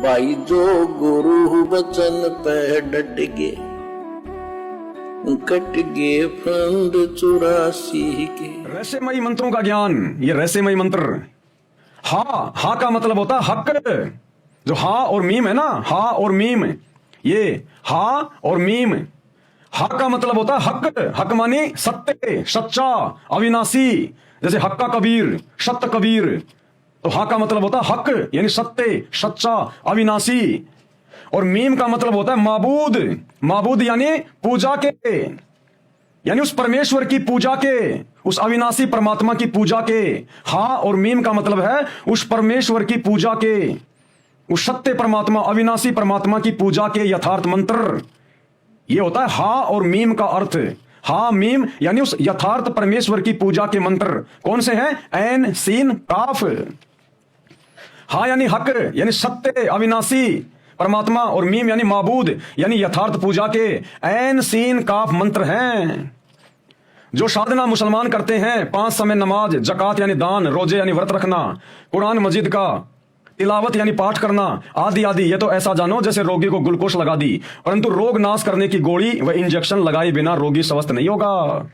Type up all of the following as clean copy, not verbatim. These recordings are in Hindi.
भाई जो गुरु वचन पे डट गे, कट गे फंद 84 के। रहस्यमयी मंत्रों का ज्ञान, ये रहस्यमयी मंत्र। हा का मतलब होता है हक। जो हा और मीम है ना, हा और मीम, ये हा और मीम। हा का मतलब होता है हक। हक माने सत्य, सच्चा, अविनाशी। जैसे हक्का कबीर, सत्य कबीर। तो हा का मतलब होता है हक, यानी सत्य, सच्चा, अविनाशी। और मीम का मतलब होता है माबूद। माबूद यानी पूजा के, यानी उस परमेश्वर की पूजा के, उस अविनाशी परमात्मा की पूजा के। हा और मीम का मतलब है उस परमेश्वर की पूजा के, उस सत्य परमात्मा, अविनाशी परमात्मा की पूजा के यथार्थ मंत्र। ये होता है हा और मीम का अर्थ। हा मीम यानी उस यथार्थ परमेश्वर की पूजा के मंत्र। कौन से हैं? ऐन सीन काफ। हा यानी हक, यानी सत्य, अविनाशी परमात्मा, और मीम यानी माबूद, यानी यथार्थ पूजा के ऐन सीन काफ मंत्र हैं। जो साधना मुसलमान करते हैं, 5 समय नमाज, जकात यानी दान, रोजे यानी व्रत रखना, कुरान मजीद का तिलावत यानी पाठ करना, आदि आदि, ये तो ऐसा जानो जैसे रोगी को ग्लूकोज लगा दी, परंतु रोग नाश करने की गोली व इंजेक्शन लगाए बिना रोगी स्वस्थ नहीं होगा।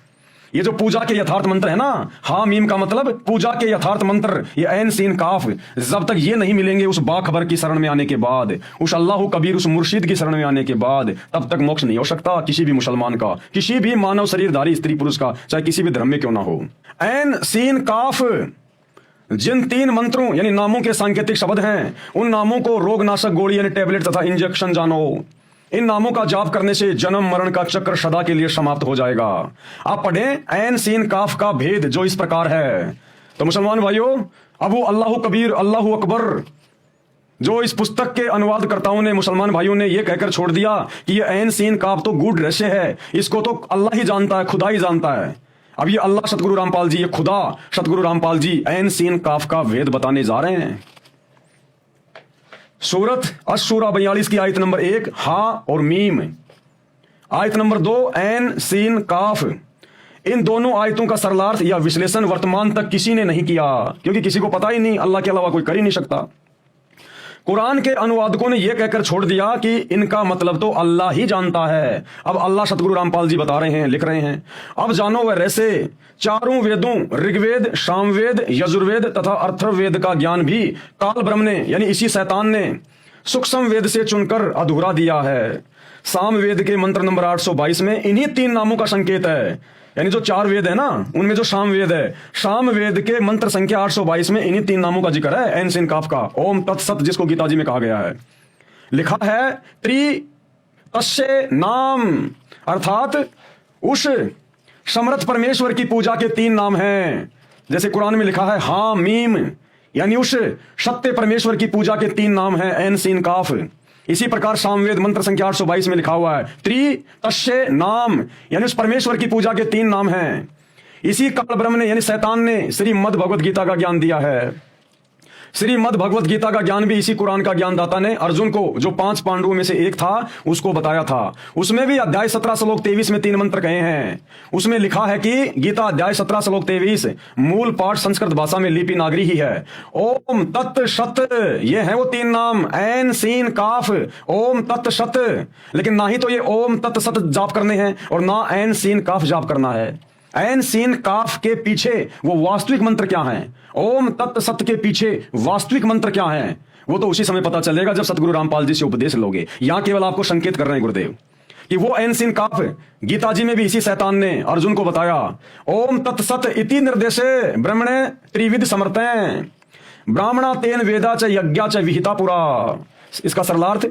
ये जो पूजा के यथार्थ मंत्र है ना, हा मीम का मतलब पूजा के यथार्थ मंत्र, ये ऐन सीन काफ, जब तक ये नहीं मिलेंगे उस बाखबर की शरण में आने के बाद, उस अल्लाह कबीर, उस मुर्शिद की शरण में आने के बाद, तब तक मोक्ष नहीं हो सकता किसी भी मुसलमान का, किसी भी मानव शरीरधारी स्त्री पुरुष का, चाहे किसी भी धर्म में क्यों ना हो। ऐन सीन काफ, जिन 3 मंत्रों यानी नामों के सांकेतिक शब्द हैं, उन नामों को रोगनाशक गोली यानी टेबलेट तथा इंजेक्शन जानो। इन नामों का जाप करने से जन्म मरण का चक्र सदा के लिए समाप्त हो जाएगा। आप पढ़ें ऐन सीन काफ का भेद जो इस प्रकार है। तो मुसलमान भाइयों, अब वो अल्लाह कबीर, अल्लाह अकबर, जो इस पुस्तक के अनुवादकर्ताओं ने, मुसलमान भाइयों ने यह कहकर छोड़ दिया कि यह ऐन सीन काफ तो गूढ़ रहस्य है, इसको तो अल्लाह ही जानता है, खुदा ही जानता है। अब ये अल्लाह सतगुरु रामपाल जी, ये खुदा सतगुरु रामपाल जी ऐन सीन काफ का भेद बताने जा रहे हैं। सूरत अश-शूरा 42 की आयत नंबर 1 हा और मीम, आयत नंबर 2 ऐन सीन काफ। इन दोनों आयतों का सरलार्थ या विश्लेषण वर्तमान तक किसी ने नहीं किया, क्योंकि किसी को पता ही नहीं, अल्लाह के अलावा कोई कर ही नहीं सकता। कुरान के अनुवादकों ने यह कहकर छोड़ दिया कि इनका मतलब तो अल्लाह ही जानता है। अब अल्लाह सतगुरु रामपाल जी बता रहे हैं, लिख रहे हैं, अब जानो वह रहस्य, चारों वेदों ऋग्वेद, सामवेद, यजुर्वेद तथा अथर्ववेद का ज्ञान भी काल ब्रह्म ने यानी इसी शैतान ने सूक्ष्म वेद से चुनकर अधूरा दिया है। सामवेद के मंत्र नंबर 822 में इन्हीं 3 नामों का संकेत है, यानी जो 4 वेद है ना, उनमें जो सामवेद है, सामवेद के मंत्र संख्या 822 में इन्हीं 3 नामों का जिक्र है, ऐन सीन काफ का, ओम तत्सत, जिसको गीता जी में कहा गया है। लिखा है त्रि तस्य नाम, अर्थात उस समर्थ परमेश्वर की पूजा के 3 नाम हैं। जैसे कुरान में लिखा है हा मीम, यानी उस सत्य परमेश्वर की पूजा के 3 नाम हैं, ऐन सीन काफ। इसी प्रकार सामवेद मंत्र संख्या 822 में लिखा हुआ है त्रि तस्य नाम, यानी उस परमेश्वर की पूजा के 3 नाम हैं। इसी काल ब्रह्म ने यानी शैतान ने श्रीमद् भगवत गीता का ज्ञान दिया है। श्रीमद् भगवत गीता का ज्ञान भी इसी कुरान का ज्ञानदाता ने अर्जुन को, जो 5 पांडवों में से एक था, उसको बताया था। उसमें भी अध्याय 17 श्लोक 23 में 3 मंत्र कहे हैं। उसमें लिखा है कि गीता अध्याय 17 श्लोक 23 मूल पाठ संस्कृत भाषा में लिपि नागरी ही है। ओम तत् सत, ये है वो 3 नाम, ऐन सीन काफ, ओम तत् सत। लेकिन ना ही तो ये ओम तत् सत जाप करने हैं और ना ऐन सीन काफ जाप करना है। ऐन सीन काफ के पीछे वो वास्तविक मंत्र क्या हैं, ओम तत् सत के पीछे वास्तविक मंत्र क्या हैं, वो तो उसी समय पता चलेगा जब सतगुरु रामपाल जी से उपदेश लोगे। यहां केवल आपको संकेत कर रहे हैं गुरुदेव कि वो ऐन सीन काफ गीता जी में भी इसी शैतान ने अर्जुन को बताया। ओम तत् सत इति निर्देशे ब्रह्मणे त्रिविध समर्थें ब्राह्मणा तेन वेदा च यज्ञा च विहिता पुरा। इसका सरलार्थ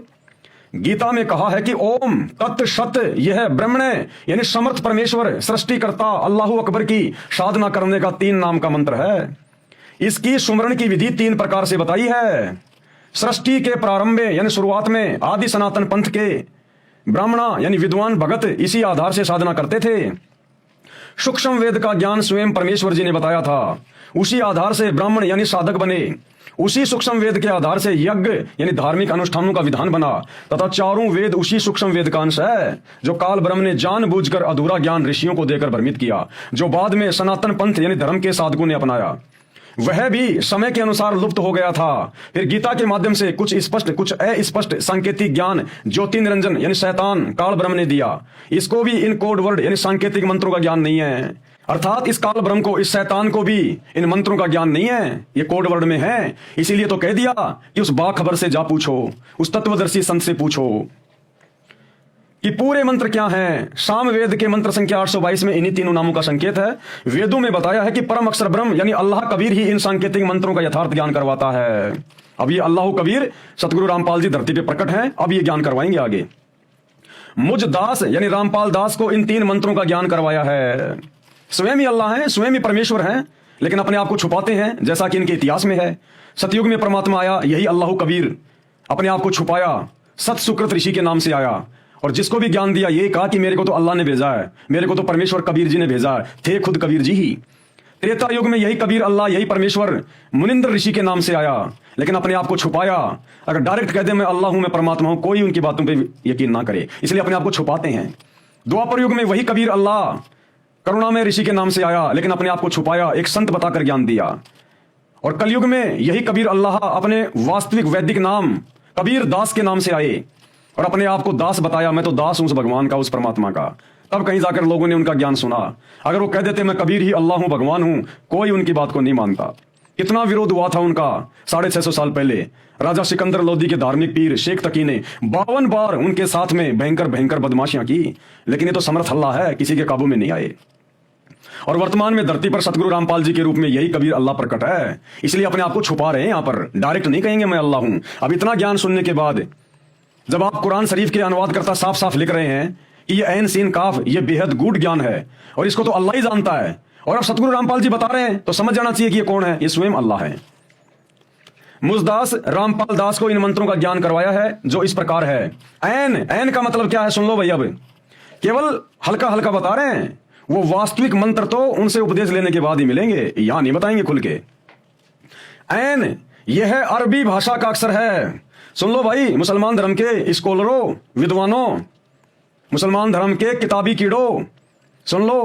गीता में कहा है कि ओम तत् सत, यह ब्रह्मणे यानी समर्थ परमेश्वर, सृष्टिकर्ता अल्लाह अकबर की साधना करने का 3 नाम का मंत्र है। इसकी सुमरण की विधि 3 प्रकार से बताई है। सृष्टि के प्रारंभ में यानी शुरुआत में आदि सनातन पंथ के ब्राह्मणा यानी विद्वान भगत इसी आधार से साधना करते थे। सूक्ष्म वेद का ज्ञान स्वयं परमेश्वर जी ने बताया था, उसी आधार से ब्राह्मण यानी साधक बने। उसी सूक्ष्म वेद के आधार से यज्ञ यानी धार्मिक अनुष्ठानों का विधान बना, तथा चारों वेद उसी सूक्ष्म वेद का अंश है जो काल ब्रह्म ने जानबूझकर अधूरा ज्ञान ऋषियों को देकर भ्रमित किया, जो बाद में सनातन पंथ यानी धर्म के साधकों ने अपनाया। वह भी समय के अनुसार लुप्त हो गया था। फिर गीता के माध्यम से कुछ स्पष्ट कुछ अस्पष्ट सांकेतिक ज्ञान ज्योति निरंजन यानी शैतान काल ब्रह्म ने दिया। इसको भी इन कोड वर्ड यानी सांकेतिक मंत्रों का ज्ञान नहीं है, अर्थात इस काल ब्रह्म को, इस शैतान को भी इन मंत्रों का ज्ञान नहीं है, ये कोड वर्ड में है। इसीलिए तो कह दिया कि उस बाखबर से जा पूछो, उस तत्वदर्शी संत से पूछो कि पूरे मंत्र क्या हैं। साम वेद के मंत्र संख्या 822 में इन्हीं तीनों नामों का संकेत है। वेदों में बताया है कि परम अक्षर ब्रह्म यानी अल्लाह कबीर ही इन सांकेतिक मंत्रों का यथार्थ ज्ञान करवाता है। अब ये अल्लाह कबीर सतगुरु रामपाल जी धरती पे प्रकट हैं, अब ये ज्ञान करवाएंगे आगे। मुझ दास यानी रामपाल दास को इन तीन मंत्रों का ज्ञान करवाया है। स्वयं ही अल्लाह है, स्वयं ही परमेश्वर हैं, लेकिन अपने आप को छुपाते हैं, जैसा कि इनके इतिहास में है। सतयुग में परमात्मा आया, यही अल्लाह कबीर अपने आप को छुपाया, सत सुकृत ऋषि के नाम से आया और जिसको भी ज्ञान दिया ये कहा कि मेरे को तो अल्लाह ने भेजा है, मेरे को तो परमेश्वर कबीर जी ने भेजा है। थे खुद कबीर जी ही। त्रेता युग में यही कबीर अल्लाह, यही परमेश्वर मुनिंद्र ऋषि के नाम से आया, लेकिन अपने आप को छुपाया। अगर डायरेक्ट कह दे मैं अल्लाह हूं, मैं परमात्मा हूं, कोई उनकी बातों पे यकीन ना करे, इसलिए अपने आप को छुपाते हैं। द्वापर युग में वही कबीर अल्लाह करुणामय ऋषि के नाम से आया, लेकिन अपने आप को छुपाया, एक संत बताकर ज्ञान दिया। और कलयुग में यही कबीर अल्लाह अपने वास्तविक वैदिक नाम कबीर दास के नाम से आए और अपने आप को दास बताया, मैं तो दास हूं उस भगवान का, उस परमात्मा का। तब कहीं जाकर लोगों ने उनका ज्ञान सुना। अगर वो कह देते मैं कबीर ही अल्लाह हूं, भगवान हूं, कोई उनकी बात को नहीं मानता। कितना विरोध हुआ था उनका 650 साल पहले। राजा सिकंदर लोदी के धार्मिक पीर शेख तकी ने 52 बार उनके साथ में भयंकर भयंकर बदमाशियां की, लेकिन ये तो समर्थ अल्लाह है, किसी के काबू में नहीं आए। और वर्तमान में धरती पर सतगुरु रामपाल जी के रूप में यही कबीर अल्लाह प्रकट है, इसलिए अपने आप को छुपा रहे हैं। यहां पर डायरेक्ट नहीं कहेंगे मैं अल्लाह हूं। अब इतना ज्ञान सुनने के बाद जब आप कुरान शरीफ के अनुवाद करता साफ साफ लिख रहे हैं कि ये ऐन सीन काफ, ये बेहद गूढ़ ज्ञान है और इसको तो अल्लाह ही जानता है, और अब सतगुरु रामपाल जी बता रहे हैं, तो समझ जाना चाहिए कि ये कौन है, ये स्वयं अल्लाह है। मुझदास रामपाल दास को इन मंत्रों का ज्ञान करवाया है, जो इस प्रकार है। ऐन का मतलब क्या है सुन लो भाई। अब केवल हल्का हल्का बता रहे हैं, वो वास्तविक मंत्र तो उनसे उपदेश लेने के बाद ही मिलेंगे, यहां नहीं बताएंगे खुल के। ऐन यह है अरबी भाषा का अक्षर है। सुन लो भाई, मुसलमान धर्म के स्कॉलरों, विद्वानों, मुसलमान धर्म के किताबी कीड़ों, सुन लो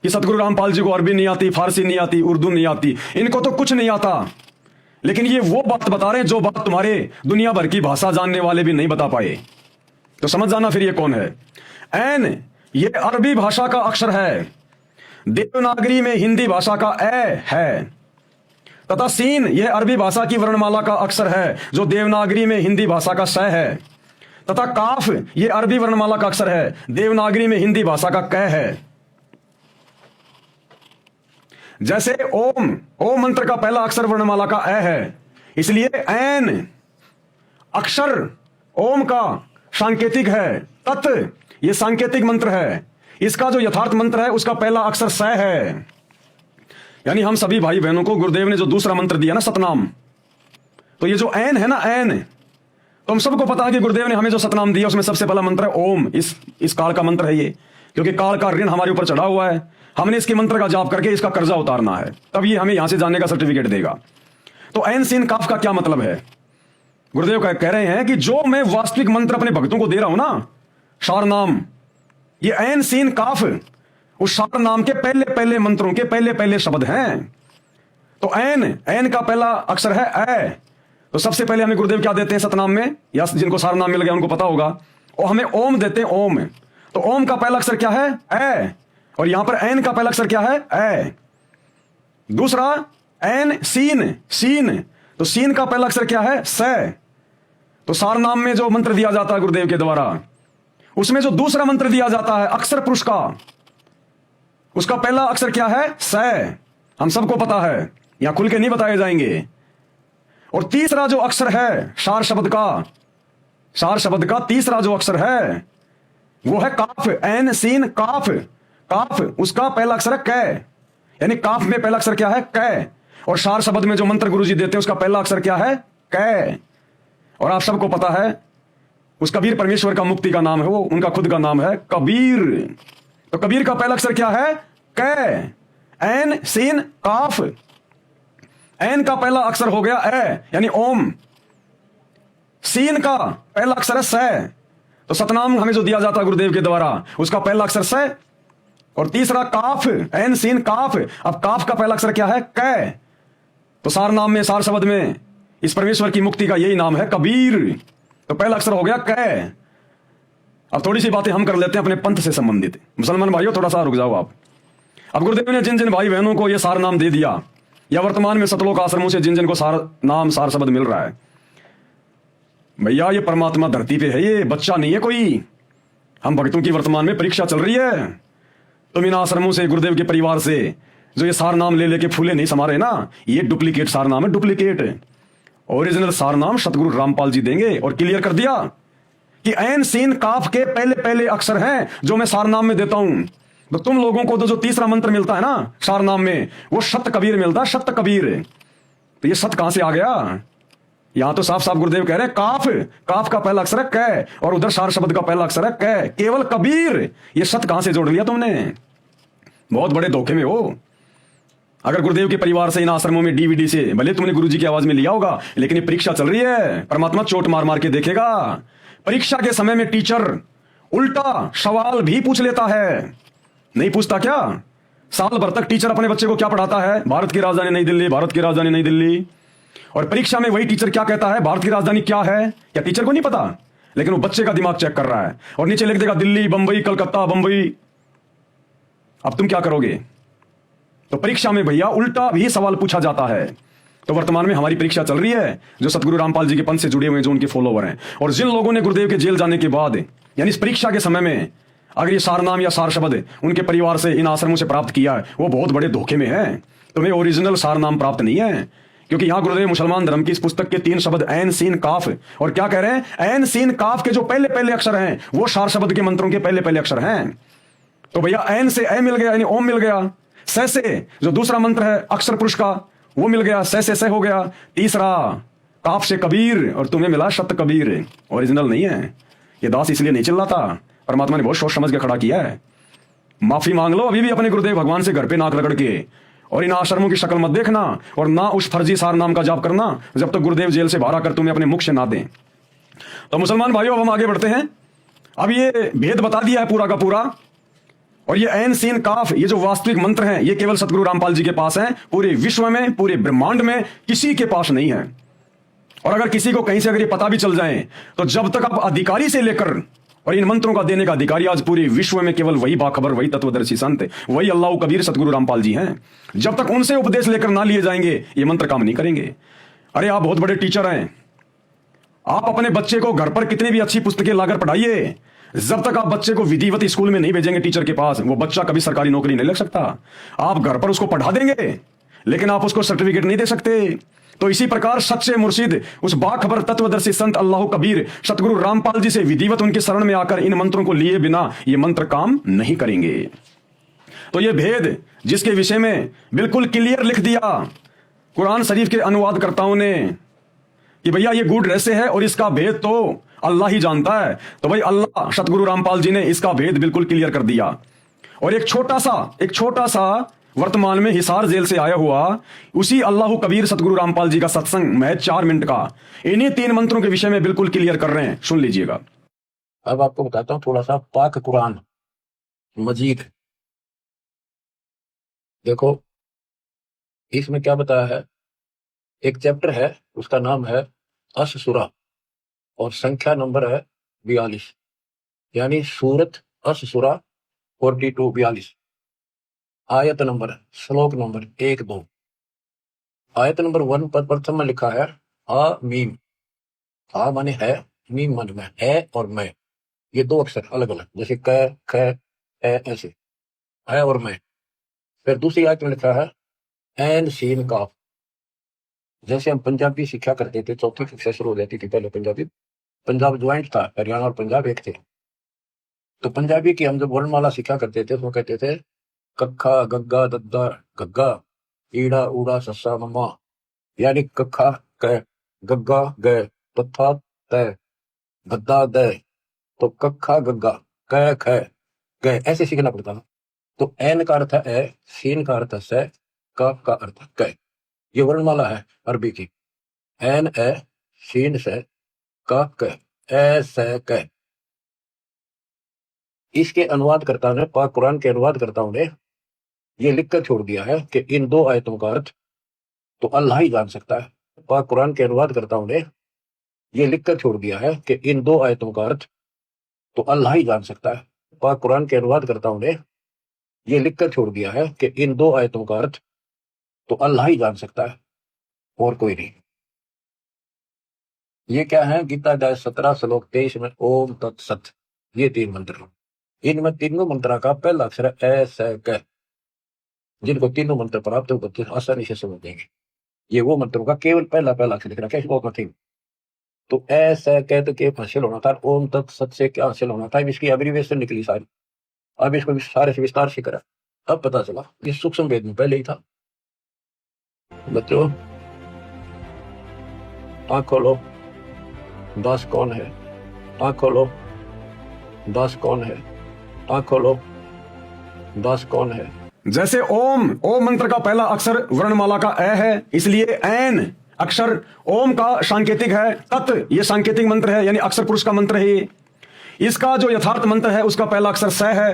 कि सतगुरु रामपाल जी को अरबी नहीं आती, फारसी नहीं आती, उर्दू नहीं आती, इनको तो कुछ नहीं आता, लेकिन ये वो बात बता रहे हैं जो बात तुम्हारे दुनिया भर की भाषा जानने वाले भी नहीं बता पाए। तो समझ जाना फिर ये कौन है। ऐन ये अरबी भाषा का अक्षर है, देवनागरी में हिंदी भाषा का ए है, तथा सीन यह अरबी भाषा की वर्णमाला का अक्षर है जो देवनागरी में हिंदी भाषा का स है, तथा काफ यह अरबी वर्णमाला का अक्षर है, देवनागरी में हिंदी भाषा का क है। जैसे ओम, ओम मंत्र का पहला अक्षर वर्णमाला का ए है, इसलिए ऐन अक्षर ओम का सांकेतिक है। तत् ये सांकेतिक मंत्र है, इसका जो यथार्थ मंत्र है उसका पहला अक्षर स है। यानी हम सभी भाई बहनों को गुरुदेव ने जो दूसरा मंत्र दिया ना सतनाम, तो ये जो ऐन है ना, ऐन, तो हम सबको पता है कि गुरुदेव ने हमें जो सतनाम दिया उसमें सबसे पहला मंत्र है ओम। इस काल का मंत्र है ये, क्योंकि काल का ऋण हमारे ऊपर चढ़ा हुआ है, हमने इसके मंत्र का जाप करके इसका कर्जा उतारना है, तब ये हमें यहां से जाने का सर्टिफिकेट देगा। तो ऐन सीन काफ का क्या मतलब है? गुरुदेव कह रहे हैं कि जो मैं वास्तविक मंत्र अपने भक्तों को दे रहा हूं ना, शार नाम, ये ऐन सीन काफ उस शार नाम के पहले पहले मंत्रों के पहले पहले शब्द हैं। तो ऐन का पहला अक्षर है ए। तो सबसे पहले हमें गुरुदेव क्या देते हैं सतनाम में, या जिनको सार नाम मिल गया उनको पता होगा, और हमें ओम देते हैं ओम। तो ओम का पहला अक्षर क्या है? ए। और यहां पर ऐन का पहला अक्षर क्या है? ए। दूसरा ऐन सीन, सीन, तो सीन का पहला अक्षर क्या है? से। तो सार नाम में जो मंत्र दिया जाता है गुरुदेव के द्वारा, उसमें जो दूसरा मंत्र दिया जाता है अक्षर पुरुष का, उसका पहला अक्षर क्या है? से। हम सबको पता है, यहां खुल के नहीं बताए जाएंगे। और तीसरा जो अक्षर है शार शब्द का, शार शब्द का तीसरा जो अक्षर है वो है काफ। ऐन सीन काफ, काफ उसका पहला अक्षर है कै, यानी काफ में पहला अक्षर क्या है? कै। और शार शब्द में जो मंत्र गुरुजी देते हैं उसका पहला अक्षर क्या है? कै। और आप सबको पता है उस कबीर परमेश्वर का मुक्ति का नाम है, वो उनका खुद का नाम है कबीर। तो कबीर का पहला अक्षर क्या है? कै। ऐन सीन काफ, ऐन का पहला अक्षर हो गया ए, यानी ओम। सीन का पहला अक्षर है से। तो सतनाम हमें जो दिया जाता है गुरुदेव के द्वारा, उसका पहला अक्षर से। और तीसरा काफ, ऐन सीन काफ। अब काफ का पहला अक्षर क्या है? कै। तो सार नाम में, सार शब्द में इस परमेश्वर की मुक्ति का यही नाम है, कबीर। तो पहला अक्षर हो गया कै। अब थोड़ी सी बातें हम कर लेते हैं अपने पंथ से संबंधित। मुसलमान भाइयों थोड़ा सा रुक जाओ आप। अब गुरुदेव ने जिन जिन भाई बहनों को यह सार नाम दे दिया, या वर्तमान में सतलोक आश्रमों से जिन जिन को सार नाम, सार शब्द मिल रहा है, भैया ये परमात्मा धरती पे है, ये बच्चा नहीं है कोई। हम भक्तों की वर्तमान में परीक्षा चल रही है। तुम इन आश्रमों से, गुरुदेव के परिवार से जो ये सार नाम ले लेके फूले नहीं समा रहे ना, ये डुप्लीकेट सार नाम है, डुप्लीकेट। ओरिजिनल सार नाम सतगुरु रामपाल जी देंगे। और क्लियर कर दिया कि ऐन सीन काफ के पहले पहले अक्षर हैं जो मैं सार नाम में देता हूं। तो तुम लोगों को तो जो तीसरा मंत्र मिलता है ना सार नाम में, वो सत कबीर मिलता है, सत कबीर। तो ये सत कहां से आ गया? यहां तो साफ साफ गुरुदेव कह रहे हैं काफ, काफ का पहला अक्षर है कै, और उधर सार शब्द का पहला अक्षर है कै, केवल कबीर। ये सत कहां से जोड़ लिया तुमने? बहुत बड़े धोखे में हो। अगर गुरुदेव के परिवार से इन आश्रमों में डीवीडी से भले तुमने गुरुजी की आवाज में लिया होगा, लेकिन ये परीक्षा चल रही है। परमात्मा चोट मार मार के देखेगा। परीक्षा के समय में टीचर उल्टा सवाल भी पूछ लेता है। नहीं पूछता क्या? साल भर तक टीचर अपने बच्चे को क्या पढ़ाता है? भारत की राजधानी नई दिल्ली, भारत की राजधानी नई दिल्ली। और परीक्षा में वही टीचर क्या कहता है? भारत की राजधानी क्या है? क्या टीचर को नहीं पता? लेकिन वो बच्चे का दिमाग चेक कर रहा है और नीचे लिख देगा दिल्ली, बंबई, कलकत्ता, बंबई। अब तुम क्या करोगे? तो परीक्षा में भैया उल्टा भी सवाल पूछा जाता है। तो वर्तमान में हमारी परीक्षा चल रही है, जो सतगुरु रामपाल जी के पंथ से जुड़े हुए, जो उनके फॉलोवर हैं, और जिन लोगों ने गुरुदेव के जेल जाने के बाद, यानी इस परीक्षा के समय में अगर ये सार नाम या सार शब्द उनके परिवार से, इन आश्रमों से प्राप्त किया है, वो बहुत बड़े धोखे में है। तुम्हें ओरिजिनल सार नाम प्राप्त नहीं है। क्योंकि यहां गुरुदेव मुसलमान धर्म की इस पुस्तक के 3 शब्द ऐन सीन काफ, और क्या कह रहे हैं? ऐन सीन काफ के जो पहले पहले अक्षर हैं वो सार शब्द के मंत्रों के पहले पहले अक्षर हैं। तो भैया ऐन से ए मिल गया, यानी ओम मिल गया। सै से जो दूसरा मंत्र है अक्षर पुरुष का, वो मिल गया, सै से सै हो गया। तीसरा काफ से कबीर, और तुम्हें मिला शत कबीर। ओरिजिनल नहीं है ये दास, इसलिए नहीं चिल्लाता। परमात्मा ने बहुत सोच समझ के खड़ा किया है। माफी मांग लो अभी भी अपने गुरुदेव भगवान से घर पे नाक रगड़ के, और इन आश्रमों की शक्ल मत देखना, और ना उस फर्जी सार नाम का जाप करना जब तक गुरुदेव जेल से बाहर आकर तुम्हें अपने मुख से ना दें। तो मुसलमान भाइयों, अब हम आगे बढ़ते हैं। अब ये भेद बता दिया है पूरा का पूरा, और ये ऐन सीन काफ, ये जो वास्तविक मंत्र हैं, ये केवल सतगुरु रामपाल जी के पास हैं। पूरे विश्व में, पूरे ब्रह्मांड में किसी के पास नहीं है। और अगर किसी को कहीं से अगर ये पता भी चल जाए, तो जब तक आप अधिकारी से लेकर और इन मंत्रों का देने का अधिकारी आज पूरे विश्व में केवल वही बाखबर, वही तत्वदर्शी संत, वही अल्लाह कबीर सतगुरु रामपाल जी हैं। जब तक उनसे उपदेश लेकर ना लिए जाएंगे, ये मंत्र काम नहीं करेंगे। अरे आप बहुत बड़े टीचर हैं, आप अपने बच्चे को घर पर कितनी भी अच्छी पुस्तकें लाकर पढ़ाइए, जब तक आप बच्चे को विधिवत स्कूल में नहीं भेजेंगे टीचर के पास, वो बच्चा कभी सरकारी नौकरी नहीं लग सकता। आप घर पर उसको पढ़ा देंगे, लेकिन आप उसको सर्टिफिकेट नहीं दे सकते। तो इसी प्रकार सच्चे मुर्शिद, उस बाखबर तत्वदर्शी संत अल्लाह कबीर सतगुरु रामपाल जी से विधिवत उनके शरण में आकर इन मंत्रों को लिए बिना ये मंत्र काम नहीं करेंगे। तो ये भेद जिसके विषय में बिल्कुल क्लियर लिख दिया कुरान शरीफ के अनुवादकर्ताओं ने कि भैया ये गूढ़ रहस्य है और इसका भेद तो अल्लाह ही जानता है, तो भाई अल्लाह सतगुरु रामपाल जी ने इसका भेद बिल्कुल क्लियर कर दिया। और एक छोटा सा वर्तमान में हिसार जेल से आया हुआ उसी अल्लाह कबीर सतगुरु रामपाल जी का सत्संग महज 4 मिनट का इन्हीं 3 मंत्रों के विषय में बिल्कुल क्लियर कर रहे हैं, सुन लीजिएगा। अब आपको बताता हूँ थोड़ा सा पाक कुरान मजीद। देखो इसमें क्या बताया है। एक चैप्टर है, उसका नाम है अस सूरा, और संख्या नंबर है 42, यानी सूरत अस सूरा 42 आयत नंबर, श्लोक नंबर 1-2। आयत नंबर 1 पर प्रथम में लिखा है आ मीम। आ माने है, मीम माने में, है और मैं, ये 2 अक्षर अलग अलग, जैसे क, ख, ए, ऐसे है और मैं। फिर दूसरी आयत में लिखा है ऐन सीन काफ। जैसे हम पंजाबी सीखा करते थे, 4थी कक्षा शुरू हो जाती थी पहले पंजाबी, पंजाब ज्वाइंट था, हरियाणा और पंजाब एक थे। तो पंजाबी की हम जब वर्णमाला सीखा करते थे तो कहते थे कक्खा गग्गा दद्दा गग्गा, ईड़ा ऊड़ा सस्सा मम्मा, यानी कक्खा क, गग्गा ग, तथा तय, गद्दा द। तो कक्खा गग्गा, क ख ग, ऐसे सीखना पड़ता था। तो एन का अर्थ है ए, सीन का अर्थ है से, काफ का अर्थ है क। ये वर्णमाला है अरबी की, एन ए, सीन से, काफ क, ए से क। इसके अनुवादकर्ता ने, पाक कुरान के अनुवादकर्ताओं ने ये लिखकर छोड़ दिया है कि इन 2 आयतों का अर्थ तो अल्लाह ही जान सकता है। पाक कुरान के अनुवादकर्ताओं ने ये लिखकर छोड़ दिया है कि इन दो आयतों का अर्थ तो अल्लाह ही जान सकता है। पाक कुरान के अनुवादकर्ताओं ने ये लिखकर छोड़ दिया है कि इन दो आयतों का अर्थ तो अल्लाह ही जान सकता है और कोई नहीं। ये क्या है? गीता अध्याय 17 श्लोक 23 में ओम तत्सत, ये 3 मंत्र। इनमें तीनों मंत्रा का पहला अक्षर है ए स क। जिनको तीनों मंत्र प्राप्त होते आसानी से समझ देंगे। ये वो मंत्रों का केवल पहला अक्षर लिख रखा है, बहुत कठिन। तो ए स क तो के हासिल होना था, ओम तत्सत से क्या हासिल होना था, इसकी एब्रीविएशन निकली सारी। अब इसको सारे से विस्तार से करा, अब पता चला ये सूक्ष्म वेद में पहले ही था। बच्चों आँख खोलो, दास कौन है? आँख खोलो, दास कौन है? आँख खोलो, दास कौन है? जैसे ओम मंत्र का पहला अक्षर वर्णमाला का ए है, इसलिए एन अक्षर ओम का सांकेतिक है। तत् ये सांकेतिक मंत्र है, यानी अक्षर पुरुष का मंत्र है। इसका जो यथार्थ मंत्र है उसका पहला अक्षर स है,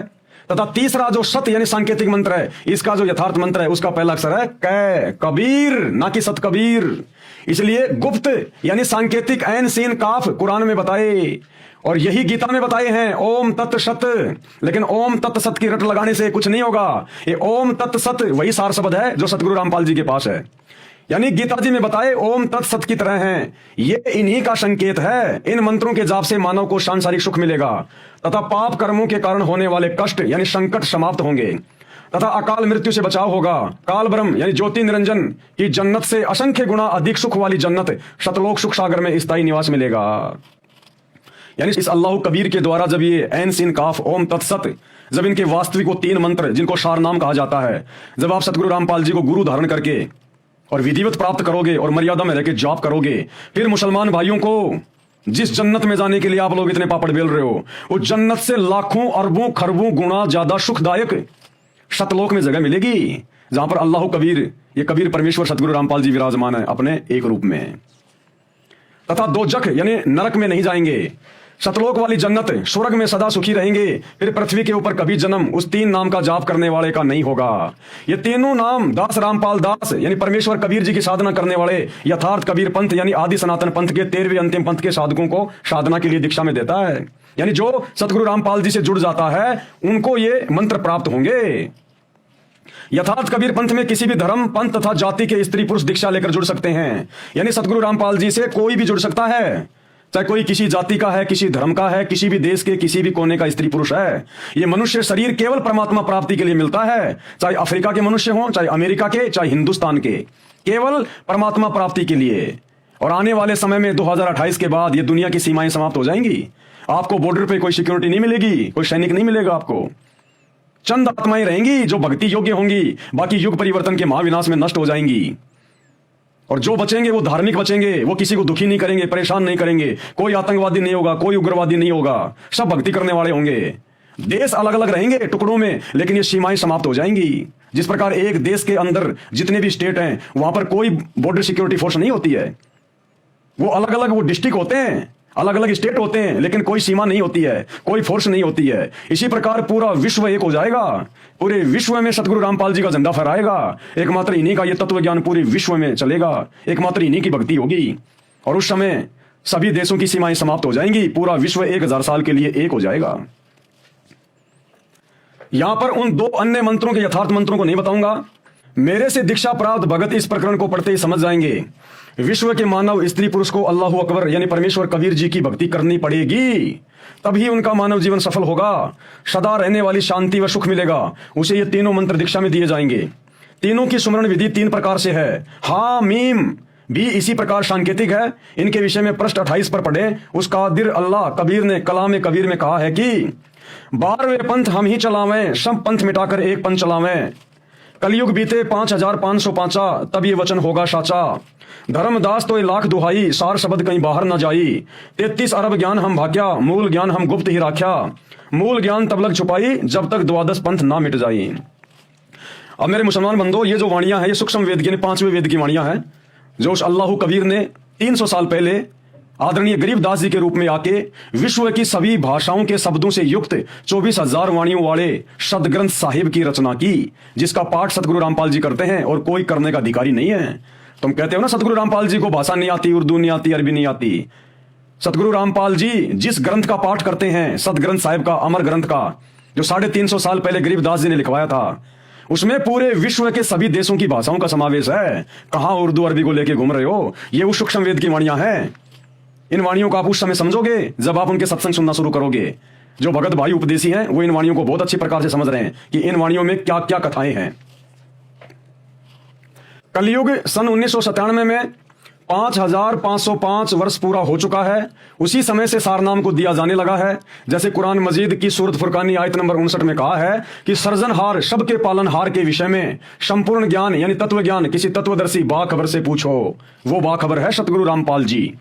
तथा तीसरा जो सत यानी सांकेतिक मंत्र है, इसका जो यथार्थ मंत्र है उसका पहला अक्षर है कै, कबीर, ना कि सत कबीर। इसलिए गुप्त यानी सांकेतिक ऐन सीन काफ कुरान में बताए और यही गीता में बताए हैं ओम तत् सत। लेकिन ओम तत् सत की रट लगाने से कुछ नहीं होगा। ये ओम तत् सत वही सार शब्द है जो सतगुरु रामपाल जी के पास है, यानी गीता जी में बताए ओम तत् सत की तरह हैं। ये इन्हीं का संकेत है। इन मंत्रों के जाप से मानव को सांसारिक सुख मिलेगा तथा पाप कर्मों के कारण होने वाले कष्ट यानी संकट समाप्त होंगे तथा अकाल मृत्यु से बचाव होगा। काल ब्रह्म यानी ज्योति निरंजन की जन्नत से असंख्य गुना अधिक सुख वाली जन्नत शतलोक सुख सागर में स्थायी निवास मिलेगा। यानी इस अल्लाह कबीर के द्वारा जब ये ऐन सीन काफ ओम तत्सत, जब इनके वास्तविक वो 3 मंत्र जिनको सार नाम कहा जाता है, जब आप सतगुरु रामपाल जी को गुरु धारण करके और विधिवत प्राप्त करोगे और मर्यादा में रहकर जाप करोगे, फिर मुसलमान भाइयों को जिस जन्नत में जाने के लिए आप लोग इतने पापड़ बेल रहे हो, वो जन्नत से लाखों अरबों खरबों गुना ज्यादा सुखदायक शतलोक में जगह मिलेगी, जहां पर अल्लाह कबीर, ये कबीर परमेश्वर सतगुरु रामपाल जी विराजमान है अपने एक रूप में। तथा दोजख यानी नरक में नहीं जाएंगे, शतलोक वाली जन्नत स्वर्ग में सदा सुखी रहेंगे। फिर पृथ्वी के ऊपर कभी जन्म उस 3 नाम का जाप करने वाले का नहीं होगा। ये तीनों नाम दास रामपाल दास यानी परमेश्वर कबीर जी की साधना करने वाले यथार्थ कबीर पंथ यानी आदि सनातन पंथ के 13वें अंतिम पंथ के साधकों को साधना के लिए दीक्षा में देता है। यानी जो सतगुरु रामपाल जी से जुड़ जाता है उनको ये मंत्र प्राप्त होंगे। यथार्थ कबीर पंथ में किसी भी धर्म पंथ तथा जाति के स्त्री पुरुष दीक्षा लेकर जुड़ सकते हैं। यानी सतगुरु रामपाल जी से कोई भी जुड़ सकता है, चाहे कोई किसी जाति का है, किसी धर्म का है, किसी भी देश के किसी भी कोने का स्त्री पुरुष है। ये मनुष्य शरीर केवल परमात्मा प्राप्ति के लिए मिलता है, चाहे अफ्रीका के मनुष्य हों, चाहे अमेरिका के, चाहे हिंदुस्तान के, केवल परमात्मा प्राप्ति के लिए। और आने वाले समय में 2028 के बाद ये दुनिया की सीमाएं समाप्त हो जाएंगी। आपको बॉर्डर पे कोई सिक्योरिटी नहीं मिलेगी, कोई सैनिक नहीं मिलेगा आपको। चंद आत्माएं रहेंगी जो भक्ति योग्य होंगी, बाकी युग परिवर्तन के महाविनाश में नष्ट हो जाएंगी। और जो बचेंगे वो धार्मिक बचेंगे, वो किसी को दुखी नहीं करेंगे, परेशान नहीं करेंगे, कोई आतंकवादी नहीं होगा, कोई उग्रवादी नहीं होगा, सब भक्ति करने वाले होंगे। देश अलग अलग रहेंगे टुकड़ों में, लेकिन ये सीमाएं समाप्त हो जाएंगी। जिस प्रकार एक देश के अंदर जितने भी स्टेट हैं वहां पर कोई बॉर्डर सिक्योरिटी फोर्स नहीं होती है, वो अलग अलग वो डिस्ट्रिक्ट होते हैं, अलग अलग स्टेट होते हैं, लेकिन कोई सीमा नहीं होती है, कोई फोर्स नहीं होती है। इसी प्रकार पूरा विश्व एक हो जाएगा, पूरे विश्व में सतगुरु रामपाल जी का झंडा फहराएगा। एकमात्र इन्हीं का ये तत्व ज्ञान पूरे विश्व में चलेगा, एकमात्र इन्हीं की भक्ति होगी। और उस समय सभी देशों की सीमाएं समाप्त हो जाएंगी, पूरा विश्व 1000 साल के लिए एक हो जाएगा। यहां पर उन 2 अन्य मंत्रों के यथार्थ मंत्रों को नहीं बताऊंगा। मेरे से दीक्षा प्राप्त भगत इस प्रकरण को पढ़ते ही समझ जाएंगे। विश्व के मानव स्त्री पुरुष को अल्लाह अकबर यानी परमेश्वर कबीर जी की भक्ति करनी पड़ेगी, तभी उनका मानव जीवन सफल होगा, सदा रहने वाली शांति व सुख मिलेगा। उसे ये तीनों मंत्र दीक्षा में दिए जाएंगे। तीनों की सुमरण विधि 3 प्रकार से है। हा मीम भी इसी प्रकार सांकेतिक है। इनके विषय में पृष्ठ 28 पर पढ़े। उस कादिर अल्लाह कबीर ने कलाम कबीर में कहा है कि 12वें पंथ हम ही चलावें, सब पंथ मिटाकर एक पंथ चलावें। कलयुग बीते 5505, तब ये वचन होगा साचा। धर्मदास तो 1,00,000 दुहाई, सार शब्द कहीं बाहर न जाई। 33 अरब ज्ञान हम भाग्या, मूल ज्ञान हम गुप्त ही राख्या। मूल ज्ञान तब लग छुपाई, जब तक 12 पंथ ना मिट जाई। अब मेरे मुसलमान बंधो, ये जो वाणियां हैं ये सूक्ष्म वेद की 5वें वेद की वाणियां हैं, जो उस अल्लाह कबीर ने 300 साल पहले आदरणीय गरीबदास जी के रूप में आके विश्व की सभी भाषाओं के शब्दों से युक्त 24,000 वाणियों वाले सदग्रंथ साहिब की रचना की, जिसका पाठ सतगुरु रामपाल जी करते हैं और कोई करने का अधिकारी नहीं है। तुम कहते हो ना सतगुरु रामपाल जी को भाषा नहीं आती, उर्दू नहीं आती, अरबी नहीं आती। सतगुरु रामपाल जी जिस ग्रंथ का पाठ करते हैं, सतग्रंथ साहिब का, अमर ग्रंथ का, जो 350 साल पहले गरीबदास जी ने लिखवाया था, उसमें पूरे विश्व के सभी देशों की भाषाओं का समावेश है। कहां उर्दू अरबी को लेके घूम रहे हो? ये उस सूक्ष्म वेद की वाणियां हैं। इन वाणियों को आप उस समय समझोगे जब आप उनके सत्संग सुनना शुरू करोगे। जो भगत भाई उपदेशी हैं वो इन वाणियों को बहुत अच्छी प्रकार से समझ रहे हैं कि इन वाणियों में क्या क्या कथाएं हैं। कलयुग सन 1997 में 5505 वर्ष पूरा हो चुका है। उसी समय से सारनाम को दिया जाने लगा है। जैसे कुरान मजीद की सूरत फुरकानी आयत नंबर 59 में कहा है कि सर्जनहार सबके पालनहार के विषय में संपूर्ण ज्ञान यानी तत्व ज्ञान किसी तत्वदर्शी बाखबर से पूछो। वो बाखबर है सतगुरु रामपाल जी।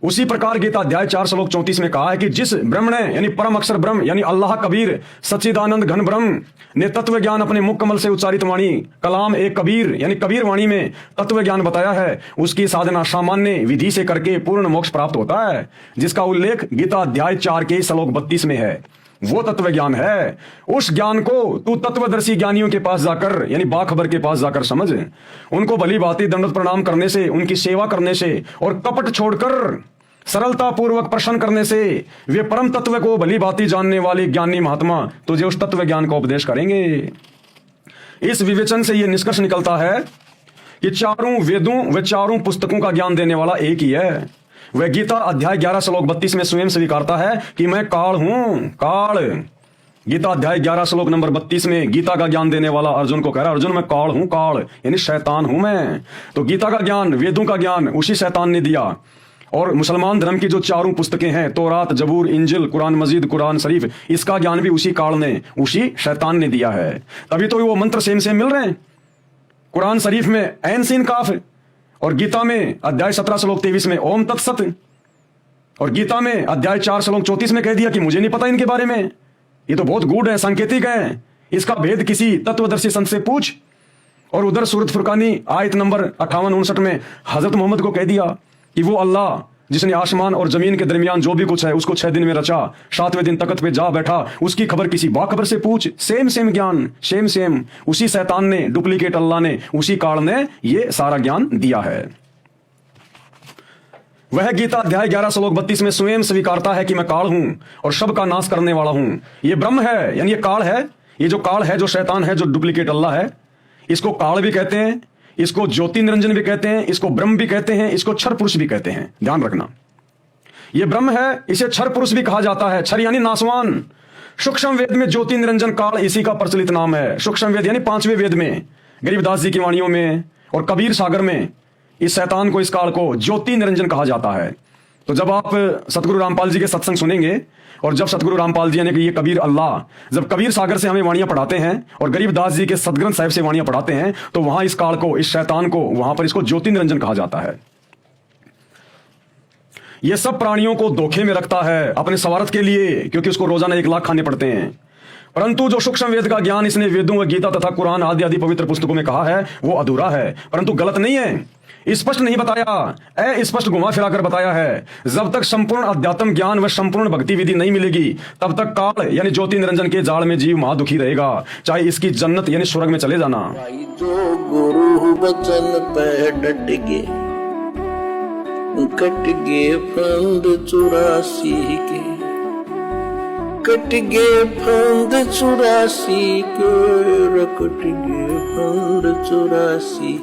उसी प्रकार गीता अध्याय 4 श्लोक 34 में कहा है कि जिस ब्रह्म ने यानी परम अक्षर ब्रह्म यानी अल्लाह कबीर सच्चिदानंद घन ब्रह्म ने तत्व ज्ञान अपने मुख कमल से उच्चारित वाणी कलाम एक कबीर यानी कबीर वाणी में तत्व ज्ञान बताया है, उसकी साधना सामान्य विधि से करके पूर्ण मोक्ष प्राप्त होता है, जिसका उल्लेख गीता अध्याय 4 के श्लोक 32 में है। वो तत्व ज्ञान है। उस ज्ञान को तू तत्वदर्शी ज्ञानियों के पास जाकर यानी बाखबर के पास जाकर समझ। उनको भली भांति दंडवत प्रणाम करने से, उनकी सेवा करने से और कपट छोड़कर सरलता पूर्वक प्रश्न करने से वे परम तत्व को भली भांति जानने वाले ज्ञानी महात्मा तुझे उस तत्व ज्ञान का उपदेश करेंगे। इस विवेचन से यह निष्कर्ष निकलता है कि चारों वेदों व चारों पुस्तकों का ज्ञान देने वाला एक ही है। वह गीता अध्याय 11 श्लोक 32 में स्वयं स्वीकारता है कि मैं काल हूं, काल। गीता अध्याय 11 श्लोक नंबर 32 में गीता का ज्ञान देने वाला अर्जुन को कह रहा है, अर्जुन मैं काल हूं, काल यानी शैतान हूं मैं। तो गीता का ज्ञान, वेदों का ज्ञान उसी शैतान ने दिया। और मुसलमान धर्म की जो चारों पुस्तकें हैं, तौरात, जबूर, इंजिल, कुरान मजीद, कुरान शरीफ, इसका ज्ञान भी उसी काल ने, उसी शैतान ने दिया है। तभी तो वो मंत्र सेम सेम मिल रहे हैं। कुरान शरीफ में ऐन सीन काफ और गीता में अध्याय 17 श्लोक 23 में ओम तत्सत, और गीता में अध्याय 4 श्लोक 34 में कह दिया कि मुझे नहीं पता इनके बारे में, ये तो बहुत गूढ़ है, सांकेतिक है, इसका भेद किसी तत्वदर्शी संत से पूछ। और उधर सूरत फुरकानी आयत नंबर 58-59 में हजरत मोहम्मद को कह दिया कि वो अल्लाह जिसने आसमान और जमीन के दरमियान जो भी कुछ है उसको 6 दिन में रचा, 7वें दिन तख्त पे जा बैठा, उसकी खबर किसी बाखबर से पूछ। सेम सेम ज्ञान, सेम सेम उसी शैतान ने, डुप्लीकेट अल्लाह ने, उसी काल ने ये सारा ज्ञान दिया है। वह गीता अध्याय 11 श्लोक 32 में स्वयं स्वीकारता है कि मैं काल हूं और सबका नाश करने वाला हूं। ये ब्रह्म है यानी ये काल है। ये जो काल है, जो शैतान है, जो डुप्लीकेट अल्लाह है, इसको काल भी कहते हैं, इसको ज्योति निरंजन भी कहते हैं, इसको ब्रह्म भी कहते हैं, इसको क्षर पुरुष भी कहते हैं। ध्यान रखना, ये ब्रह्म है, इसे क्षर पुरुष भी कहा जाता है। क्षर यानी नासवान। सूक्ष्म वेद में ज्योति निरंजन काल इसी का प्रचलित नाम है। सूक्ष्म वेद यानी 5वें वेद में, गरीबदास जी की वाणियों में और कबीर सागर में इस शैतान को, इस काल को ज्योति निरंजन कहा जाता है। तो जब आप सतगुरु रामपाल जी के सत्संग सुनेंगे और जब सतगुरु रामपाल जी यानी कि ये कबीर अल्लाह जब कबीर सागर से हमें वाणियां पढ़ाते हैं और गरीबदास जी के सतग्रंथ साहिब से वाणियां पढ़ाते हैं, तो वहां इस काल को, इस शैतान को, वहां पर इसको ज्योति निरंजन कहा जाता है। यह सब प्राणियों को धोखे में रखता है अपने स्वार्थ के लिए, क्योंकि उसको रोजाना 1 लाख खाने पड़ते हैं। परंतु जो सूक्ष्म वेद का ज्ञान इसने वेदों व गीता तथा कुरान आदि आदि पवित्र पुस्तकों में कहा है वो अधूरा है, परंतु गलत नहीं है, स्पष्ट नहीं बताया, स्पष्ट घुमा फिरा कर बताया है। जब तक संपूर्ण अध्यात्म ज्ञान व संपूर्ण भक्ति विधि नहीं मिलेगी तब तक काल यानी ज्योति निरंजन के जाल में जीव महादुखी रहेगा, चाहे इसकी जन्नत यानी स्वर्ग में चले जाना। भाई जो गुरु बचन पे डट गए, कट गए फंद 84 के, कट गए फंद 84 के, कट गए फंद 84।